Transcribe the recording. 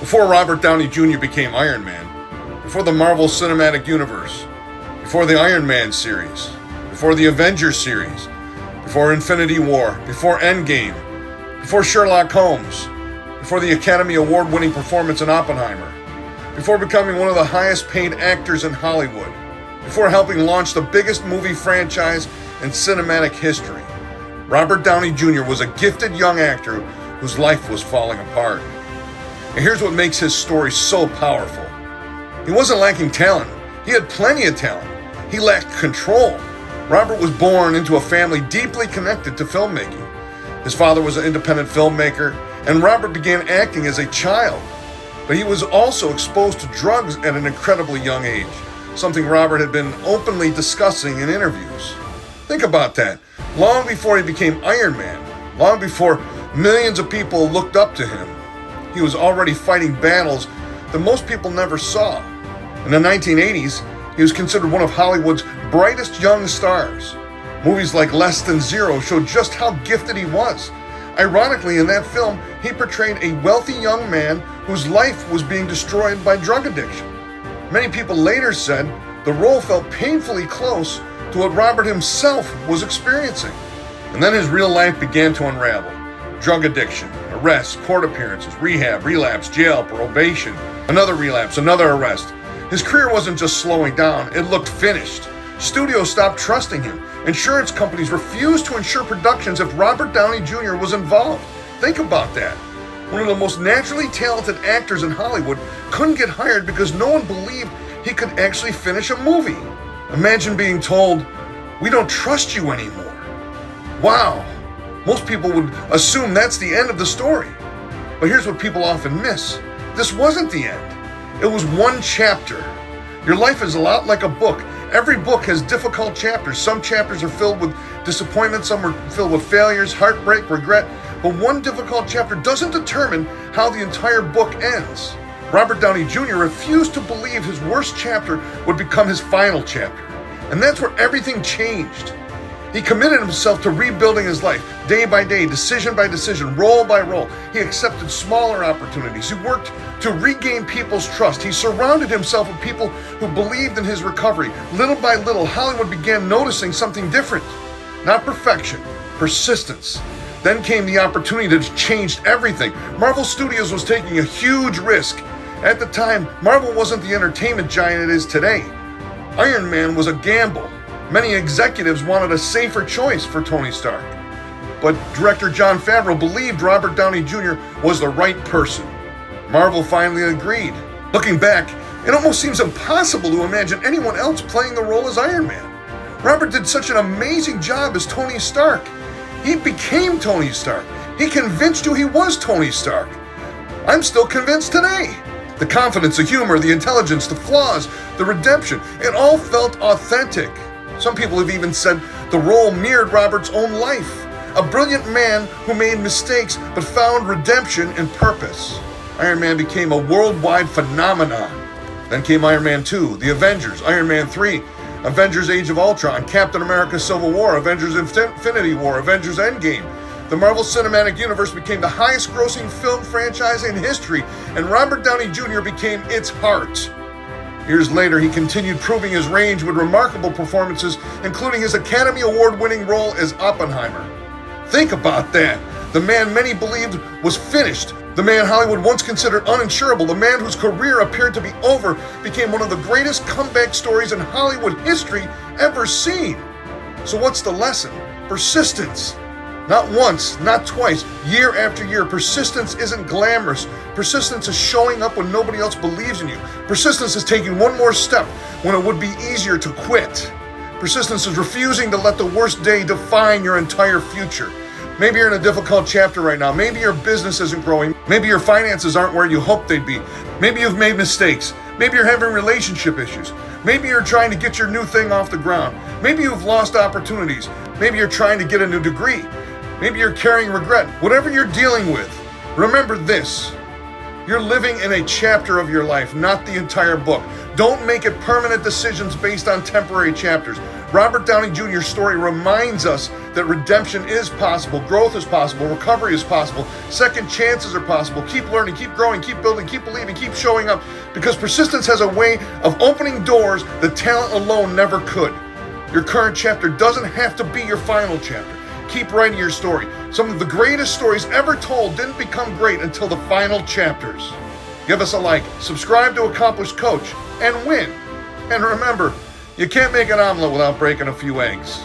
Before Robert Downey Jr. became Iron Man, before the Marvel Cinematic Universe, before the Iron Man series, before the Avengers series, before Infinity War, before Endgame, before Sherlock Holmes, before the Academy Award-winning performance in Oppenheimer, before becoming one of the highest-paid actors in Hollywood, before helping launch the biggest movie franchise in cinematic history, Robert Downey Jr. was a gifted young actor whose life was falling apart. And here's what makes his story so powerful. He wasn't lacking talent. He had plenty of talent. He lacked control. Robert was born into a family deeply connected to filmmaking. His father was an independent filmmaker, and Robert began acting as a child. But he was also exposed to drugs at an incredibly young age, something Robert had been openly discussing in interviews. Think about that. Long before he became Iron Man, long before millions of people looked up to him, he was already fighting battles that most people never saw. In the 1980s, he was considered one of Hollywood's brightest young stars. Movies like Less Than Zero showed just how gifted he was. Ironically, in that film, he portrayed a wealthy young man whose life was being destroyed by drug addiction. Many people later said the role felt painfully close to what Robert himself was experiencing. And then his real life began to unravel. Drug addiction, arrests, court appearances, rehab, relapse, jail, probation, another relapse, another arrest. His career wasn't just slowing down, it looked finished. Studios stopped trusting him. Insurance companies refused to insure productions if Robert Downey Jr. was involved. Think about that. One of the most naturally talented actors in Hollywood couldn't get hired because no one believed he could actually finish a movie. Imagine being told, "We don't trust you anymore." Wow. Most people would assume that's the end of the story. But here's what people often miss. This wasn't the end. It was one chapter. Your life is a lot like a book. Every book has difficult chapters. Some chapters are filled with disappointment, some are filled with failures, heartbreak, regret. But one difficult chapter doesn't determine how the entire book ends. Robert Downey Jr. refused to believe his worst chapter would become his final chapter. And that's where everything changed. He committed himself to rebuilding his life, day by day, decision by decision, role by role. He accepted smaller opportunities. He worked to regain people's trust. He surrounded himself with people who believed in his recovery. Little by little, Hollywood began noticing something different. Not perfection, persistence. Then came the opportunity that changed everything. Marvel Studios was taking a huge risk. At the time, Marvel wasn't the entertainment giant it is today. Iron Man was a gamble. Many executives wanted a safer choice for Tony Stark. But director Jon Favreau believed Robert Downey Jr. was the right person. Marvel finally agreed. Looking back, it almost seems impossible to imagine anyone else playing the role as Iron Man. Robert did such an amazing job as Tony Stark. He became Tony Stark. He convinced you he was Tony Stark. I'm still convinced today. The confidence, the humor, the intelligence, the flaws, the redemption, it all felt authentic. Some people have even said the role mirrored Robert's own life. A brilliant man who made mistakes but found redemption and purpose. Iron Man became a worldwide phenomenon. Then came Iron Man 2, The Avengers, Iron Man 3, Avengers Age of Ultron, Captain America Civil War, Avengers Infinity War, Avengers Endgame. The Marvel Cinematic Universe became the highest grossing film franchise in history, and Robert Downey Jr. became its heart. Years later, he continued proving his range with remarkable performances, including his Academy Award-winning role as Oppenheimer. Think about that. The man many believed was finished. The man Hollywood once considered uninsurable. The man whose career appeared to be over became one of the greatest comeback stories in Hollywood history ever seen. So what's the lesson? Persistence. Not once, not twice, year after year. Persistence isn't glamorous. Persistence is showing up when nobody else believes in you. Persistence is taking one more step when it would be easier to quit. Persistence is refusing to let the worst day define your entire future. Maybe you're in a difficult chapter right now. Maybe your business isn't growing. Maybe your finances aren't where you hoped they'd be. Maybe you've made mistakes. Maybe you're having relationship issues. Maybe you're trying to get your new thing off the ground. Maybe you've lost opportunities. Maybe you're trying to get a new degree. Maybe you're carrying regret. Whatever you're dealing with, remember this. You're living in a chapter of your life, not the entire book. Don't make it permanent decisions based on temporary chapters. Robert Downey Jr.'s story reminds us that redemption is possible, growth is possible, recovery is possible, second chances are possible. Keep learning, keep growing, keep building, keep believing, keep showing up, because persistence has a way of opening doors that talent alone never could. Your current chapter doesn't have to be your final chapter. Keep writing your story. Some of the greatest stories ever told didn't become great until the final chapters. Give us a like, subscribe to Accomplished Coach, and win. And remember, you can't make an omelet without breaking a few eggs.